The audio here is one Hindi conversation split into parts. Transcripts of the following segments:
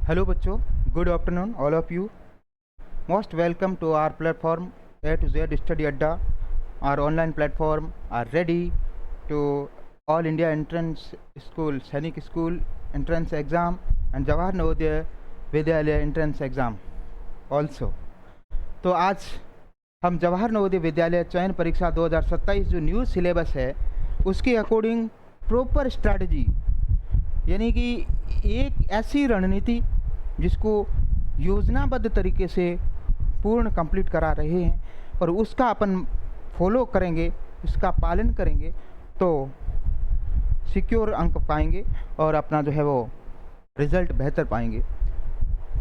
Hello बच्चों, good afternoon all of you. Most welcome to our platform A to Z Study Adda. Our online platform are ready to All India Entrance School, Sainik School Entrance Exam and Jawahar Navodaya विद्यालय एंट्रेंस एग्ज़ाम ऑल्सो। तो आज हम जवाहर नवोदय विद्यालय चयन परीक्षा 2027 जो न्यू सिलेबस है उसके अकॉर्डिंग प्रॉपर स्ट्रैटेजी यानी कि एक ऐसी रणनीति जिसको योजनाबद्ध तरीके से पूर्ण कंप्लीट करा रहे हैं और उसका अपन फॉलो करेंगे, उसका पालन करेंगे तो सिक्योर अंक पाएंगे और अपना जो है वो रिज़ल्ट बेहतर पाएंगे।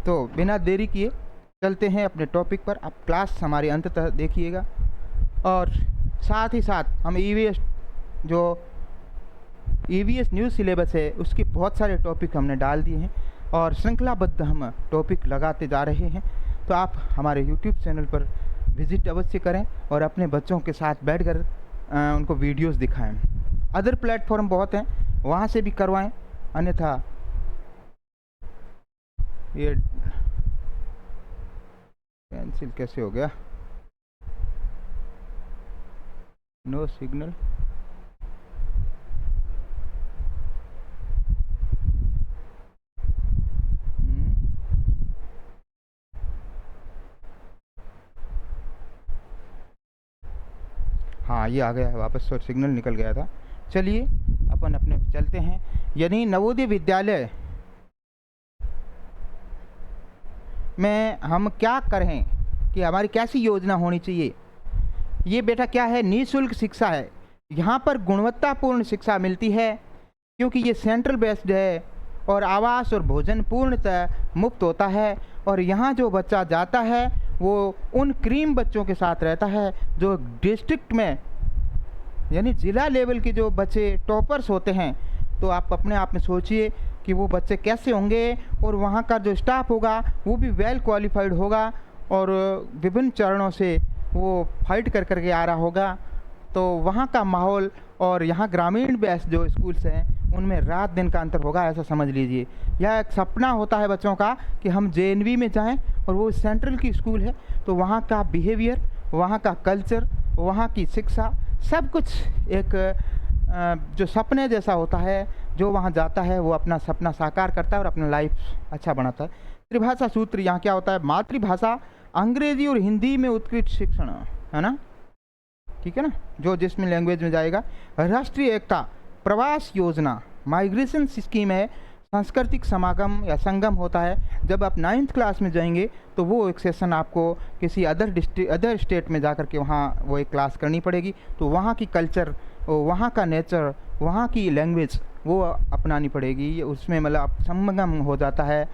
तो बिना देरी किए चलते हैं अपने टॉपिक पर। आप क्लास हमारे अंत तक देखिएगा और साथ ही साथ हम ईवीएस न्यू सिलेबस है उसके बहुत सारे टॉपिक हमने डाल दिए हैं और श्रृंखलाबद्ध हम टॉपिक लगाते जा रहे हैं। तो आप हमारे यूट्यूब चैनल पर विज़िट अवश्य करें और अपने बच्चों के साथ बैठकर उनको वीडियोस दिखाएं। अदर प्लेटफॉर्म बहुत हैं, वहाँ से भी करवाएं, अन्यथा ये कैंसिल कैसे हो गया? No signal. हाँ, ये आ गया है वापस, तो सिग्नल निकल गया था। चलिए अपन अपने चलते हैं। यानी नवोदय विद्यालय में हम क्या करें कि हमारी कैसी योजना होनी चाहिए। ये बेटा क्या है, निःशुल्क शिक्षा है। यहाँ पर गुणवत्तापूर्ण शिक्षा मिलती है क्योंकि ये सेंट्रल बेस्ड है और आवास और भोजन पूर्णतः मुफ्त होता है। और यहाँ जो बच्चा जाता है वो उन क्रीम बच्चों के साथ रहता है जो डिस्ट्रिक्ट में यानी ज़िला लेवल के जो बच्चे टॉपर्स होते हैं। तो आप अपने आप में सोचिए कि वो बच्चे कैसे होंगे और वहाँ का जो स्टाफ होगा वो भी वेल क्वालिफाइड होगा और विभिन्न चरणों से वो फाइट कर करके आ रहा होगा। तो वहाँ का माहौल और यहाँ ग्रामीण बेस्ड जो स्कूल्स हैं उनमें रात दिन का अंतर होगा, ऐसा समझ लीजिए। यह एक सपना होता है बच्चों का कि हम जेएनवी में जाएं और वो सेंट्रल की स्कूल है तो वहाँ का बिहेवियर, वहाँ का कल्चर, वहाँ की शिक्षा सब कुछ एक जो सपने जैसा होता है। जो वहाँ जाता है वो अपना सपना साकार करता है और अपना लाइफ अच्छा बनाता है। त्रिभाषा सूत्र यहाँ क्या होता है, मातृभाषा अंग्रेजी और हिंदी में उत्कृष्ट शिक्षण, है ना, ठीक है ना, जो जिसमें लैंग्वेज में जाएगा। राष्ट्रीय एकता, प्रवास योजना, माइग्रेशन स्कीम है, सांस्कृतिक समागम या संगम होता है। जब आप 9th क्लास में जाएंगे तो वो एक सेशन आपको किसी अदर स्टेट में जा कर के वहाँ वो एक क्लास करनी पड़ेगी। तो वहाँ की कल्चर, वहाँ का नेचर, वहाँ की लैंग्वेज वो अपनानी पड़ेगी। उसमें मतलब संगम हो जाता है,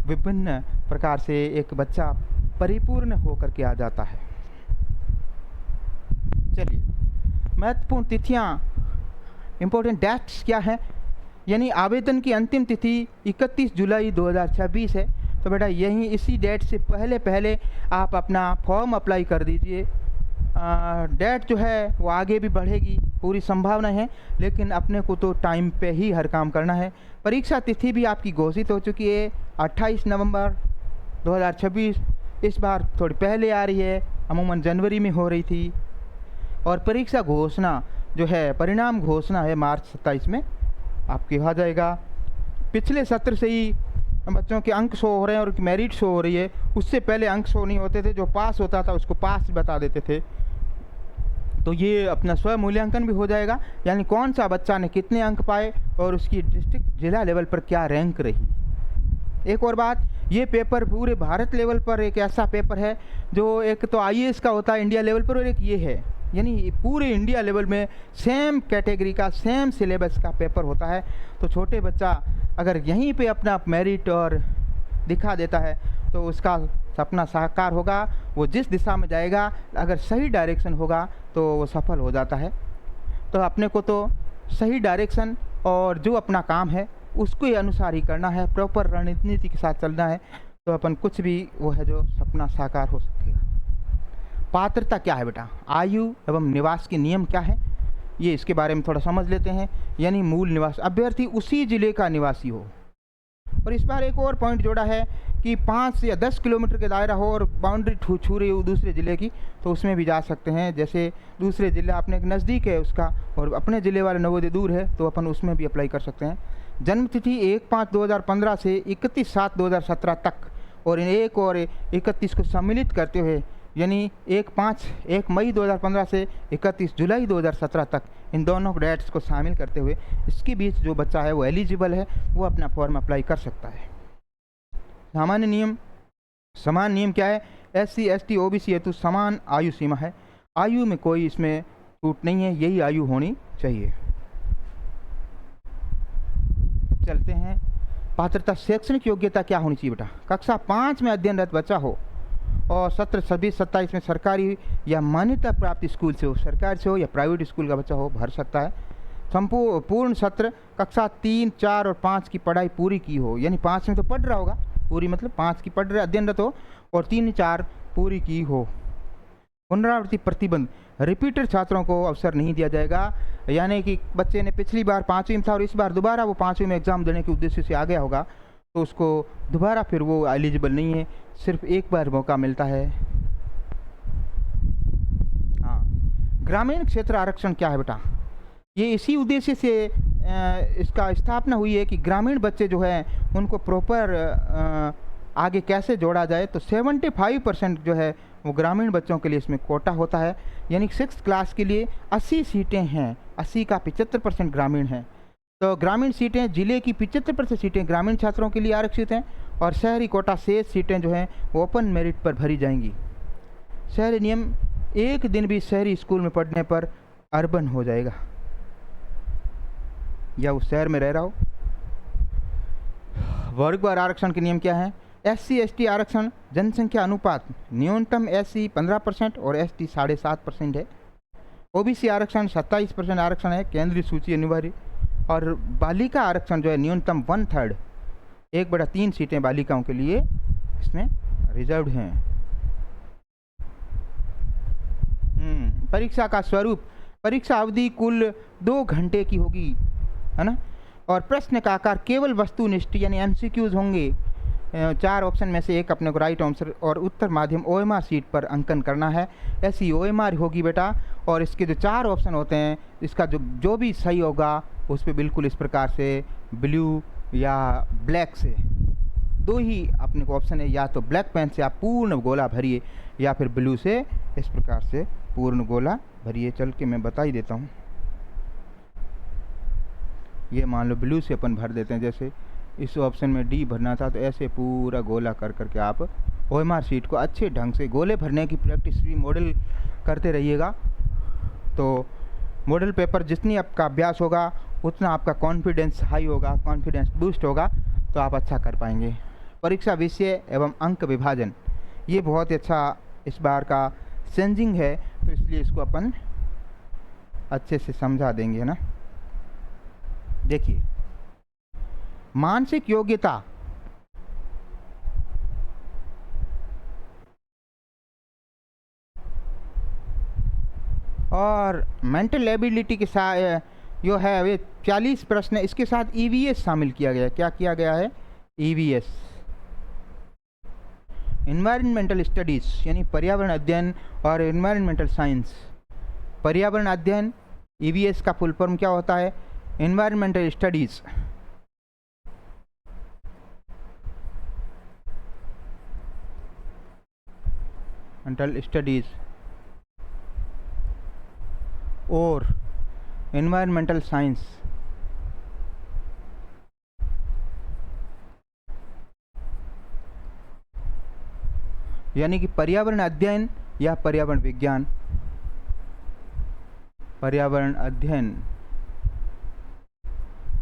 विभिन्न प्रकार से एक बच्चा परिपूर्ण होकर के आ जाता है। चलिए, महत्वपूर्ण तिथियाँ, इम्पोर्टेंट डेट्स क्या है, यानी आवेदन की अंतिम तिथि 31 जुलाई 2026 है। तो बेटा यही इसी डेट से पहले आप अपना फॉर्म अप्लाई कर दीजिए। डेट जो है वो आगे भी बढ़ेगी, पूरी संभावना है, लेकिन अपने को तो टाइम पे ही हर काम करना है। परीक्षा तिथि भी आपकी घोषित हो चुकी है 28 नवंबर 2026। इस बार थोड़ी पहले आ रही है, अमूमन जनवरी में हो रही थी। और परीक्षा घोषणा जो है, परिणाम घोषणा है मार्च 27 में आपके आ जाएगा। पिछले सत्र से ही बच्चों के अंक शो हो रहे हैं और मेरिट शो हो रही है। उससे पहले अंक शो नहीं होते थे, जो पास होता था उसको पास बता देते थे। तो ये अपना स्व मूल्यांकन भी हो जाएगा, यानी कौन सा बच्चा ने कितने अंक पाए और उसकी डिस्ट्रिक्ट जिला लेवल पर क्या रैंक रही। एक और बात, ये पेपर पूरे भारत लेवल पर एक ऐसा पेपर है जो एक तो आईएएस का होता है इंडिया लेवल पर और एक ये है, यानी पूरे इंडिया लेवल में सेम कैटेगरी का सेम सिलेबस का पेपर होता है। तो छोटे बच्चा अगर यहीं पे अपना मेरिट और दिखा देता है तो उसका सपना साकार होगा। वो जिस दिशा में जाएगा अगर सही डायरेक्शन होगा तो वो सफल हो जाता है। तो अपने को तो सही डायरेक्शन और जो अपना काम है उसके अनुसार ही करना है, प्रॉपर रणनीति के साथ चलना है, तो अपन कुछ भी वो है जो सपना साकार हो सकेगा। पात्रता क्या है बेटा, आयु एवं निवास के नियम क्या है, ये इसके बारे में थोड़ा समझ लेते हैं। यानी मूल निवास, अभ्यर्थी उसी जिले का निवासी हो, और इस बार एक और पॉइंट जोड़ा है कि 5 या 10 किलोमीटर के दायरा हो और बाउंड्री छू रही हो दूसरे ज़िले की, तो उसमें भी जा सकते हैं। जैसे दूसरे ज़िले अपने नज़दीक है उसका और अपने ज़िले वाले नवोदय दूर है, तो अपन उसमें भी अप्लाई कर सकते हैं। जन्म तिथि 1/5/2015 से 31/7/2017 तक, और इन 1 और 31 को सम्मिलित करते हुए यानी 1 मई 2015 से 31 जुलाई 2017 तक, इन दोनों डेट्स को शामिल करते हुए इसके बीच जो बच्चा है वो एलिजिबल है, वो अपना फॉर्म अप्लाई कर सकता है। सामान्य नियम, समान नियम क्या है? SC ST OBC हेतु समान आयु सीमा है। आयु में कोई इसमें छूट नहीं है, यही आयु होनी चाहिए। चलते हैं पात्रता। शैक्षणिक योग्यता क्या होनी चाहिए बेटा? कक्षा 5 में अध्ययनरत बच्चा हो और सत्र 26-27 में सरकारी या मान्यता प्राप्त स्कूल से हो, सरकार से हो या प्राइवेट स्कूल का बच्चा हो, भर सकता है। पूर्ण सत्र कक्षा 3, 4 और 5 की पढ़ाई पूरी की हो, यानी 5 में तो पढ़ रहा होगा, पूरी मतलब 5 की पढ़ रहे अध्ययनरत हो और 3, 4 पूरी की हो। पुनरावृत्ति प्रतिबंध, रिपीटर छात्रों को अवसर नहीं दिया जाएगा, यानी कि बच्चे ने पिछली बार 5वीं में था और इस बार दोबारा वो 5वीं में एग्ज़ाम देने के उद्देश्य से आ गया होगा, तो उसको दोबारा फिर वो एलिजिबल नहीं है, सिर्फ एक बार मौका मिलता है। हाँ, ग्रामीण क्षेत्र आरक्षण क्या है बेटा? ये इसी उद्देश्य से इसका स्थापना हुई है कि ग्रामीण बच्चे जो हैं उनको प्रॉपर आगे कैसे जोड़ा जाए। तो 75% जो है वो ग्रामीण बच्चों के लिए इसमें कोटा होता है, यानी 6th क्लास के लिए 80 सीटें हैं, 80 का 75% ग्रामीण हैं। तो ग्रामीण सीटें, जिले की 75% सीटें ग्रामीण छात्रों के लिए आरक्षित हैं और शहरी कोटा से सीटें जो हैं वो ओपन मेरिट पर भरी जाएंगी। शहरी नियम, एक दिन भी शहरी स्कूल में पढ़ने पर अर्बन हो जाएगा, या उस शहर में रह रहा हो। वर्गवार आरक्षण के नियम क्या है? SC ST आरक्षण जनसंख्या अनुपात, न्यूनतम SC 15% और ST 7.5% है। OBC आरक्षण 27% आरक्षण है, केंद्रीय सूची अनिवार्य। और बालिका आरक्षण जो है न्यूनतम 1/3, 1/3 सीटें बालिकाओं के लिए इसमें रिजर्व्ड हैं। परीक्षा का स्वरूप, परीक्षा अवधि कुल 2 घंटे की होगी, है ना। और प्रश्न का आकार केवल वस्तुनिष्ठ यानी MCQs होंगे। 4 ऑप्शन में से एक अपने को राइट आंसर और उत्तर माध्यम OMR सीट पर अंकन करना है, ऐसी OMR होगी बेटा। और इसके जो 4 ऑप्शन होते हैं, इसका जो भी सही होगा उस पर बिल्कुल इस प्रकार से ब्लू या ब्लैक से 2 ही अपने को ऑप्शन है, या तो ब्लैक पेन से आप पूर्ण गोला भरिए या फिर ब्लू से इस प्रकार से पूर्ण गोला भरिए। चल के मैं बता ही देता हूँ। ये मान लो ब्लू से अपन भर देते हैं, जैसे इस ऑप्शन में D भरना था, तो ऐसे पूरा गोला कर करके आप OMR सीट को अच्छे ढंग से गोले भरने की प्रैक्टिस भी मॉडल करते रहिएगा। तो मॉडल पेपर जितनी आपका अभ्यास होगा उतना आपका कॉन्फिडेंस हाई होगा, कॉन्फिडेंस बूस्ट होगा, तो आप अच्छा कर पाएंगे। परीक्षा विषय एवं अंक विभाजन, ये बहुत ही अच्छा इस बार का चेंजिंग है, तो इसलिए इसको अपन अच्छे से समझा देंगे, है ना। देखिए, मानसिक योग्यता, और मेंटल एबिलिटी के साथ जो है वे 40 प्रश्न, इसके साथ EVS शामिल किया गया है। क्या किया गया है? EVS, इन्वायरमेंटल स्टडीज़, यानी पर्यावरण अध्ययन और इन्वायरमेंटल साइंस। पर्यावरण अध्ययन, EVS का फुल फॉर्म क्या होता है? Environmental studies. मेंटल स्टडीज़ और एनवायरमेंटल साइंस। यानी कि पर्यावरण अध्ययन या पर्यावरण विज्ञान, पर्यावरण अध्ययन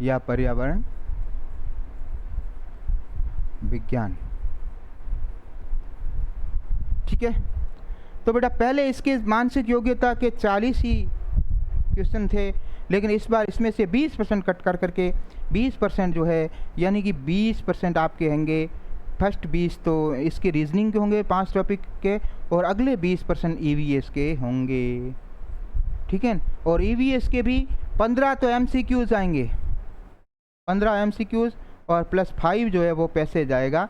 या पर्यावरण विज्ञान। ठीक है, तो बेटा पहले इसके मानसिक योग्यता के 40 ही क्वेश्चन थे, लेकिन इस बार इसमें से 20% कट कर करके 20% जो है, यानी कि 20% आपके होंगे। फर्स्ट 20 तो इसके रीजनिंग के होंगे 5 टॉपिक के, और अगले 20% EVS के होंगे। ठीक है, और EVS के भी 15 तो MCQs आएंगे, 15 MCQs और +5 जो है वो पैसे जाएगा,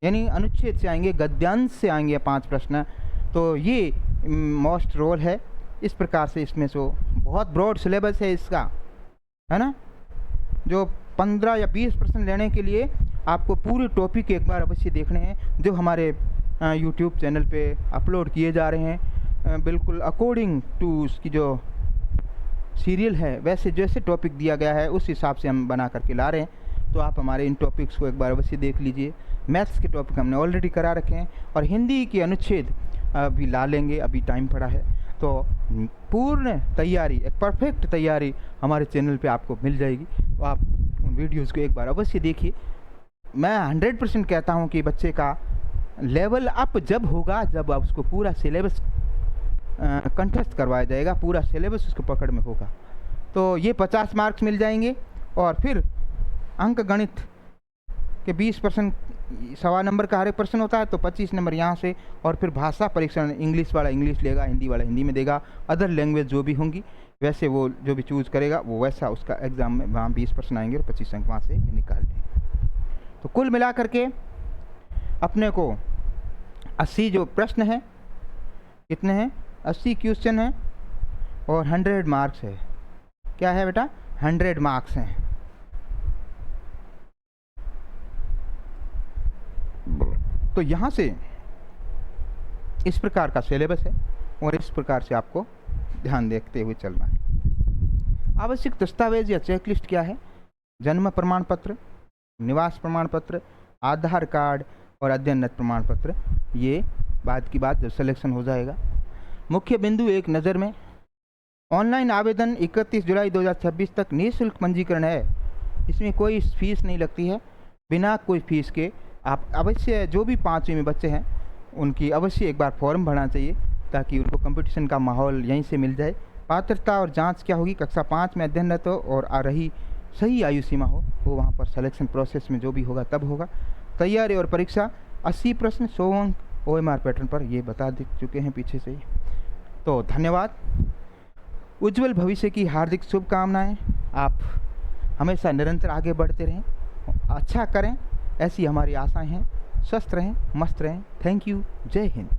यानी अनुच्छेद से आएंगे, गद्यांश से आएंगे 5 प्रश्न। तो ये मोस्ट रोल है। इस प्रकार से इसमें से बहुत ब्रॉड सिलेबस है इसका, है ना। जो 15 या 20 प्रश्न लेने के लिए आपको पूरे टॉपिक एक बार अवश्य देखने हैं, जो हमारे यूट्यूब चैनल पे अपलोड किए जा रहे हैं। बिल्कुल अकॉर्डिंग टू उसकी जो सीरियल है, वैसे जैसे टॉपिक दिया गया है उस हिसाब से हम बना करके ला रहे हैं। तो आप हमारे इन टॉपिक्स को एक बार अवश्य देख लीजिए। मैथ्स के टॉपिक हमने ऑलरेडी करा रखे हैं, और हिंदी के अनुच्छेद अभी ला लेंगे, अभी टाइम पड़ा है। तो पूर्ण तैयारी, एक परफेक्ट तैयारी हमारे चैनल पे आपको मिल जाएगी। तो आप उन वीडियोज़ को एक बार अवश्य देखिए। मैं 100% कहता हूँ कि बच्चे का लेवल अप जब होगा जब आप उसको पूरा सिलेबस कंठस्थ करवाया जाएगा, पूरा सिलेबस उसको पकड़ में होगा। तो ये 50 मार्क्स मिल जाएंगे। और फिर अंक गणित के 20% सवा नंबर का हर एक प्रश्न होता है, तो 25 नंबर यहाँ से। और फिर भाषा परीक्षण, इंग्लिश वाला इंग्लिश लेगा, हिंदी वाला हिंदी में देगा, अदर लैंग्वेज जो भी होंगी वैसे वो जो भी चूज़ करेगा वो वैसा उसका एग्ज़ाम में वहाँ 20 प्रश्न आएंगे और 25 अंक वहाँ से निकाल लेंगे। तो कुल मिला करके अपने को 80 जो प्रश्न हैं, कितने हैं, 80 क्वेश्चन हैं और 100 मार्क्स है। क्या है बेटा, 100 मार्क्स हैं। तो यहाँ से इस प्रकार का सिलेबस है और इस प्रकार से आपको ध्यान देखते हुए चलना है। आवश्यक दस्तावेज या चेकलिस्ट क्या है, जन्म प्रमाण पत्र, निवास प्रमाण पत्र, आधार कार्ड और अध्ययनरत प्रमाण पत्र। ये बाद की बात जब सिलेक्शन हो जाएगा। मुख्य बिंदु एक नज़र में, ऑनलाइन आवेदन 31 जुलाई 2026 तक निःशुल्क पंजीकरण है। इसमें कोई फीस नहीं लगती है। बिना कोई फीस के आप अवश्य, जो भी 5वीं में बच्चे हैं उनकी अवश्य एक बार फॉर्म भरना चाहिए, ताकि उनको कंपटीशन का माहौल यहीं से मिल जाए। पात्रता और जांच क्या होगी, कक्षा 5 में अध्ययनरत हो और आ रही सही आयु सीमा हो, वो वहाँ पर सिलेक्शन प्रोसेस में जो भी होगा तब होगा। तैयारी और परीक्षा 80 प्रश्न 100 अंक OMR पैटर्न पर, ये बता दे चुके हैं पीछे से ही। तो धन्यवाद। उज्जवल भविष्य की हार्दिक शुभकामनाएं। आप हमेशा निरंतर आगे बढ़ते रहें, अच्छा करें, ऐसी हमारी आशाएं हैं। स्वस्थ रहें, मस्त रहें। Thank you. जय हिंद।